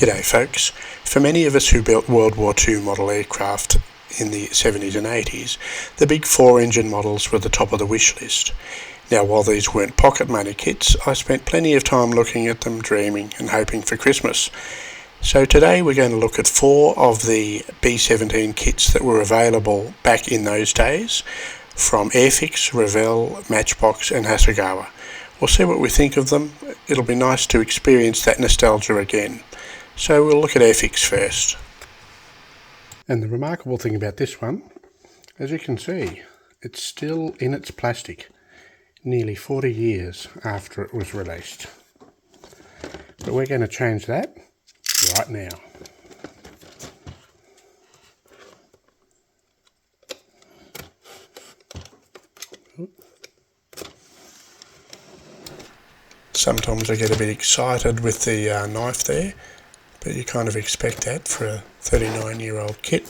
G'day folks. For many of us who built World War II model aircraft in the 70s and 80s, the big 4-engine models were the top of the wish list. Now, while these weren't pocket money kits, I spent plenty of time looking at them, dreaming and hoping for Christmas. So today we're going to look at 4 of the B-17 kits that were available back in those days from Airfix, Revell, Matchbox and Hasegawa. We'll see what we think of them. It'll be nice to experience that nostalgia again. So we'll look at Airfix first. And the remarkable thing about this one, as you can see, it's still in its plastic, nearly 40 years after it was released. But we're going to change that right now. Sometimes I get a bit excited with the knife there, but you kind of expect that for a 39-year-old kit.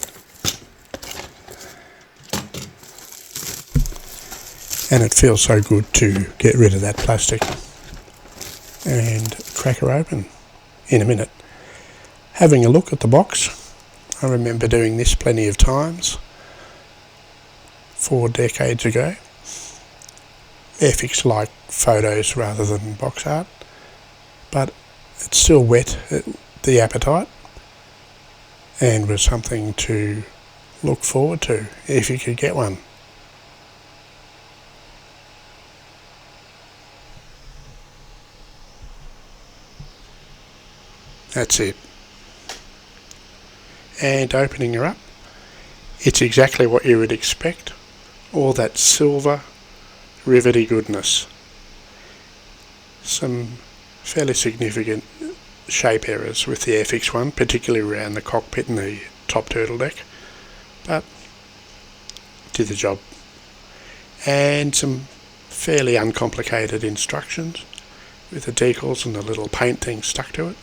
And it feels so good to get rid of that plastic and crack her open in a minute. Having a look at the box, I remember doing this plenty of times 4 decades ago. Airfix like photos rather than box art, but it still whet the appetite and was something to look forward to if you could get one. That's it. And opening her up, it's exactly what you would expect. All that silver, rivety goodness. Some fairly significant shape errors with the Airfix one, particularly around the cockpit and the top turtle deck, but did the job. And some fairly uncomplicated instructions with the decals and the little paint thing stuck to it.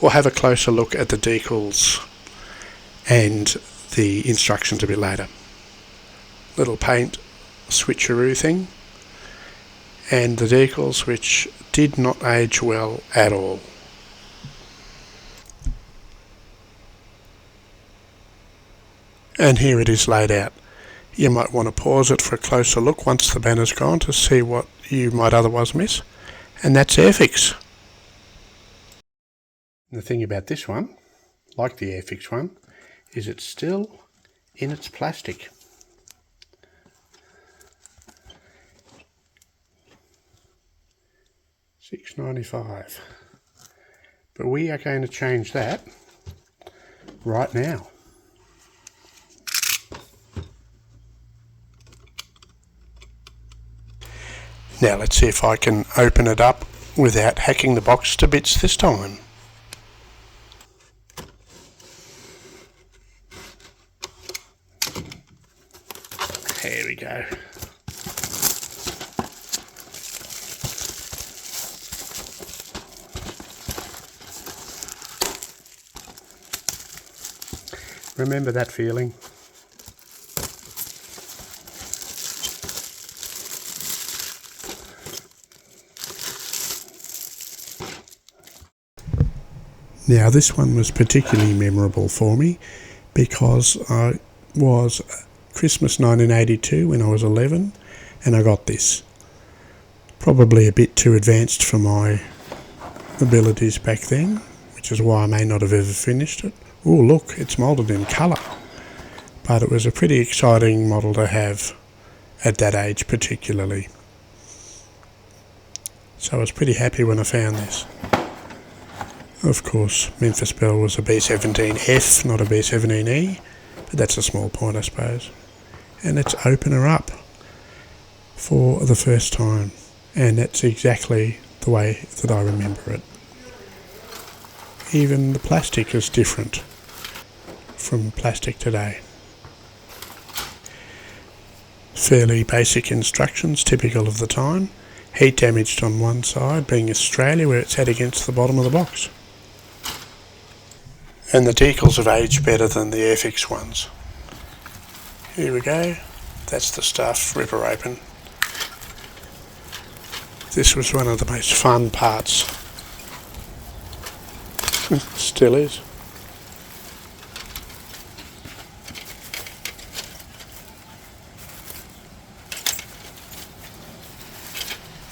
We'll have a closer look at the decals and the instructions a bit later. Little paint switcheroo thing, and the decals which did not age well at all. And here it is laid out. You might want to pause it for a closer look once the banner's gone to see what you might otherwise miss. And that's Airfix. The thing about this one, like the Airfix one, is it's still in its plastic. $6.95. But we are going to change that right now. Now let's see if I can open it up without hacking the box to bits this time. There we go. Remember that feeling? Now this one was particularly memorable for me because I was Christmas 1982 when I was 11 and I got this. Probably a bit too advanced for my abilities back then, which is why I may not have ever finished it. Oh look, it's moulded in colour. But it was a pretty exciting model to have at that age particularly. So I was pretty happy when I found this. Of course, Memphis Belle was a B-17F, not a B-17E, but that's a small point I suppose. And let's open her up for the first time, and that's exactly the way that I remember it. Even the plastic is different from plastic today. Fairly basic instructions, typical of the time. Heat damaged on one side, being Australia, where it's set against the bottom of the box. And the decals have aged better than the Airfix ones. Here we go. That's the stuff. Rip her open. This was one of the most fun parts Still is.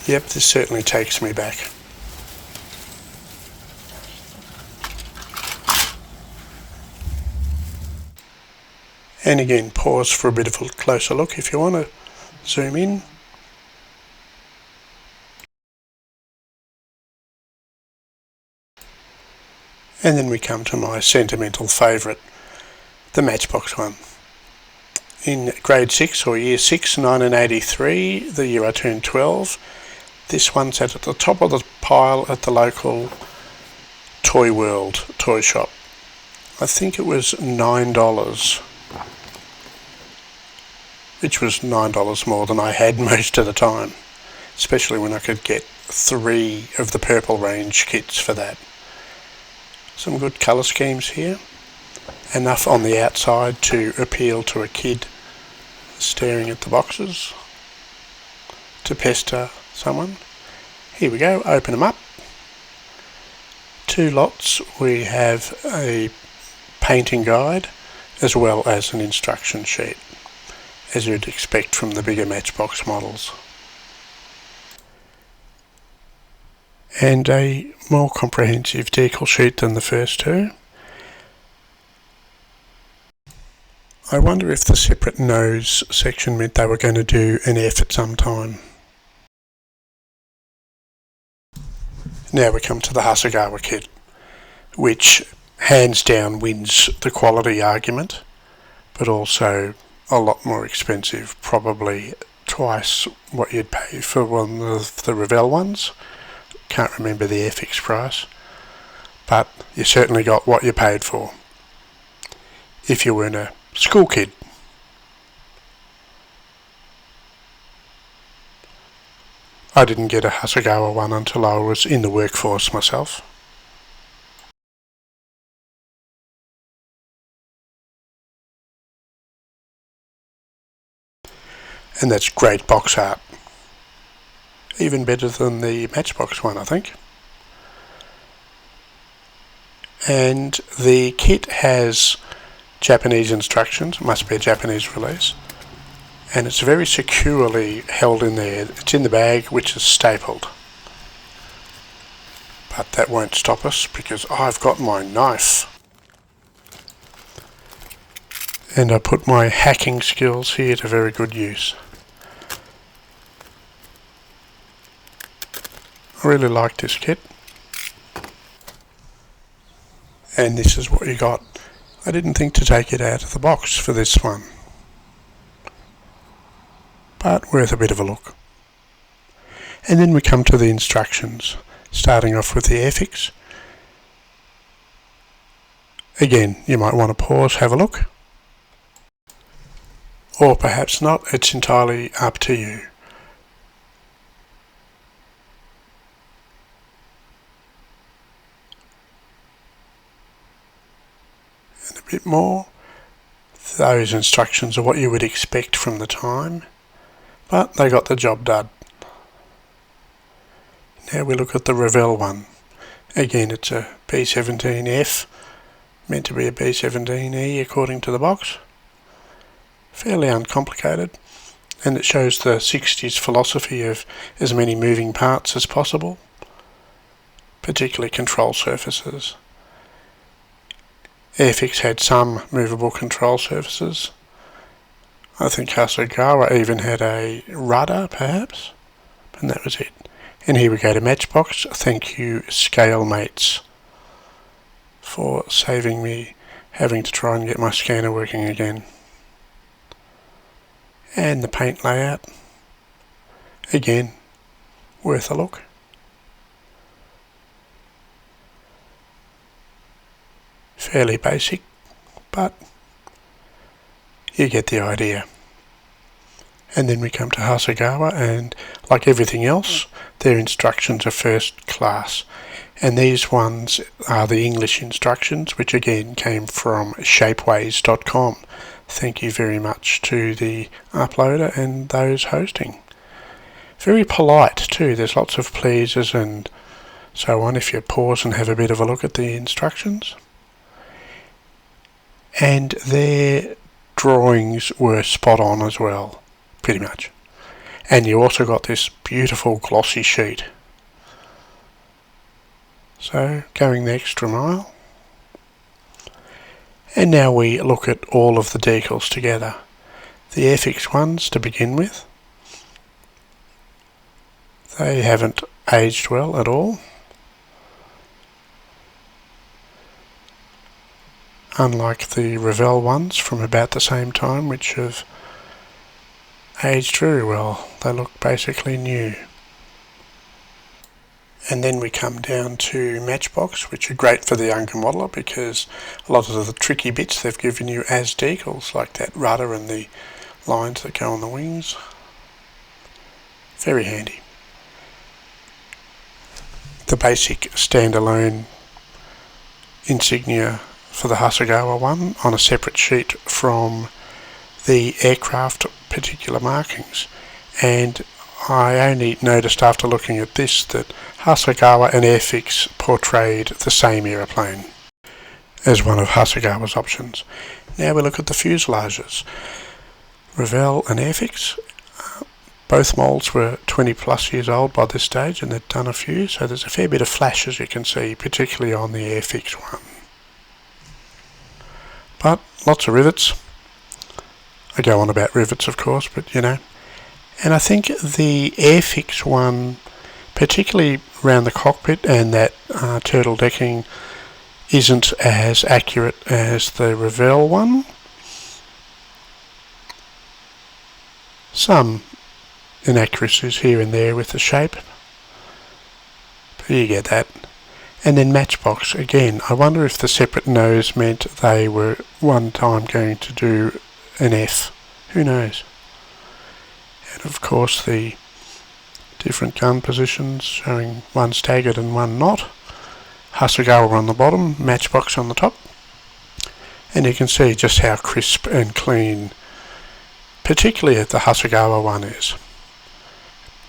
Yep, this certainly takes me back. And again, pause for a bit of a closer look if you want to zoom in. And then we come to my sentimental favourite, the Matchbox one. In grade 6 or year 6, 1983, the year I turned 12, this one sat at the top of the pile at the local Toy World toy shop. I think it was $9, which was $9 more than I had most of the time, especially when I could get 3 of the purple range kits for that. Some good colour schemes here, enough on the outside to appeal to a kid staring at the boxes, to pester someone. Here we go, open them up. 2 lots. We have a painting guide as well as an instruction sheet, as you'd expect from the bigger Matchbox models. And a more comprehensive decal sheet than the first 2. I wonder if the separate nose section meant they were going to do an F at some time. Now we come to the Hasegawa kit, which hands down wins the quality argument, but also a lot more expensive, probably twice what you'd pay for one of the Revell ones. Can't remember the Airfix price, but you certainly got what you paid for if you weren't a school kid. I didn't get a Hasegawa one until I was in the workforce myself. And that's great box art. Even better than the Matchbox one, I think. And the kit has Japanese instructions, must be a Japanese release, and it's very securely held in there. It's in the bag, which is stapled. But that won't stop us because I've got my knife. And I put my hacking skills here to very good use. I really like this kit. And this is what you got. I didn't think to take it out of the box for this one, but worth a bit of a look. And then we come to the instructions, starting off with the Airfix. Again, you might want to pause, have a look, or perhaps not, it's entirely up to you. And a bit more. Those instructions are what you would expect from the time, but they got the job done. Now we look at the Revell one. Again, it's a B-17F, meant to be a B-17E according to the box. Fairly uncomplicated, and it shows the 60s philosophy of as many moving parts as possible, particularly control surfaces. Airfix had some movable control surfaces. I think Hasegawa even had a rudder, perhaps, and that was it. And here we go to Matchbox. Thank you, Scale Mates, for saving me having to try and get my scanner working again. And the paint layout, again, worth a look. Fairly basic, but you get the idea. And then we come to Hasegawa, and like everything else, their instructions are first class. And these ones are the English instructions, which again came from shapeways.com. Thank you very much to the uploader and those hosting. Very polite too, there's lots of pleases and so on if you pause and have a bit of a look at the instructions. And their drawings were spot on as well, pretty much. And you also got this beautiful glossy sheet. So going the extra mile. And now we look at all of the decals together. The Airfix ones to begin with. They haven't aged well at all. Unlike the Revell ones from about the same time, which have aged very well. They look basically new. And then we come down to Matchbox, which are great for the younger modeler because a lot of the tricky bits they've given you as decals, like that rudder and the lines that go on the wings. Very handy. The basic standalone insignia for the Hasegawa one on a separate sheet from the aircraft particular markings, and I only noticed after looking at this that Hasegawa and Airfix portrayed the same aeroplane as one of Hasegawa's options. Now we look at the fuselages. Revell and Airfix, both moulds were 20 plus years old by this stage and they'd done a few, so there's a fair bit of flash as you can see, particularly on the Airfix one. But lots of rivets. I go on about rivets of course, but you know. And I think the Airfix one, particularly around the cockpit and that turtle decking, isn't as accurate as the Revell one. Some inaccuracies here and there with the shape, but you get that. And then Matchbox, again, I wonder if the separate nose meant they were one time going to do an F. Who knows? And of course the different gun positions showing one staggered and one not. Hasegawa on the bottom, Matchbox on the top. And you can see just how crisp and clean, particularly the Hasegawa one is.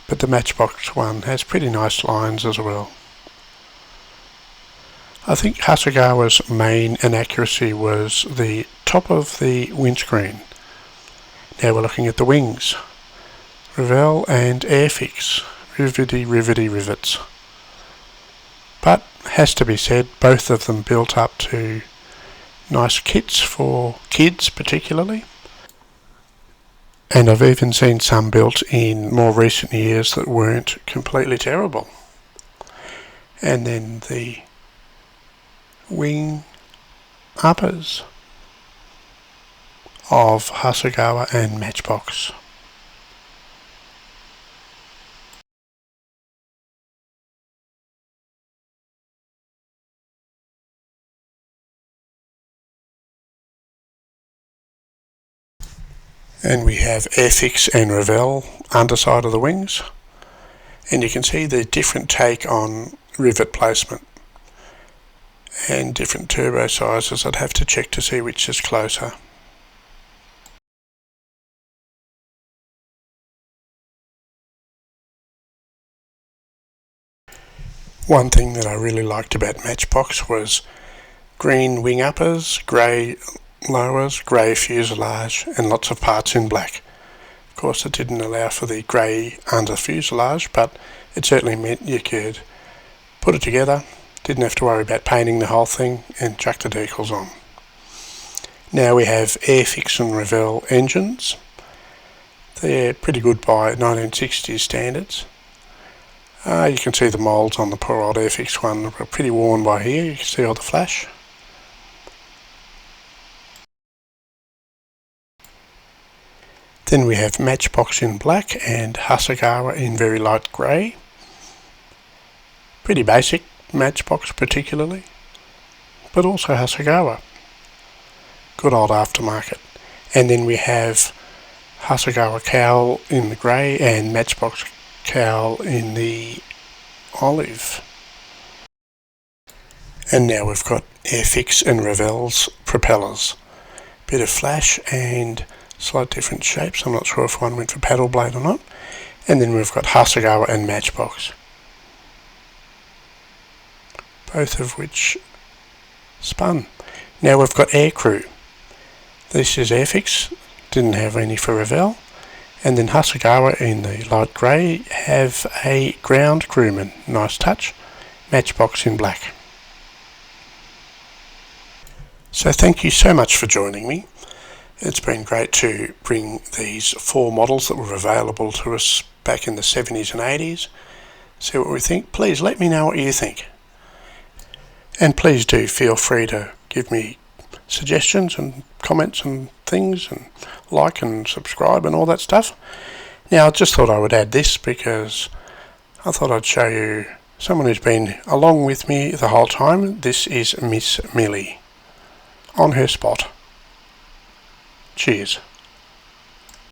But the Matchbox one has pretty nice lines as well. I think Hasegawa's main inaccuracy was the top of the windscreen. Now we're looking at the wings. Revell and Airfix, rivety rivets. But has to be said, both of them built up to nice kits for kids particularly. And I've even seen some built in more recent years that weren't completely terrible. And then the wing uppers of Hasegawa and Matchbox. And we have Airfix and Revell underside of the wings, and you can see the different take on rivet placement and different turbo sizes. I'd have to check to see which is closer. One thing that I really liked about Matchbox was green wing uppers, grey lowers, grey fuselage, and lots of parts in black. Of course it didn't allow for the grey under fuselage, but it certainly meant you could put it together, didn't have to worry about painting the whole thing, and chuck the decals on. Now we have Airfix and Revell engines. They're pretty good by 1960s standards. You can see the moulds on the poor old Airfix one are pretty worn by here. You can see all the flash. Then we have Matchbox in black and Hasegawa in very light grey. Pretty basic, Matchbox particularly, but also Hasegawa. Good old aftermarket. And then we have Hasegawa cowl in the grey and Matchbox cowl in the olive. And now we've got Airfix and Revell's propellers. Bit of flash and slight different shapes. I'm not sure if one went for paddle blade or not. And then we've got Hasegawa and Matchbox. both of which spun. Now we've got Aircrew. This is Airfix, didn't have any for Revell. And then Hasegawa in the light grey have a ground crewman, nice touch. Matchbox in black. So thank you so much for joining me. It's been great to bring these 4 models that were available to us back in the 70s and 80s. See what we think. Please let me know what you think. And please do feel free to give me suggestions and comments and things, and like and subscribe and all that stuff. Now I just thought I would add this because I thought I'd show you someone who's been along with me the whole time. This is Miss Millie on her spot. Cheers.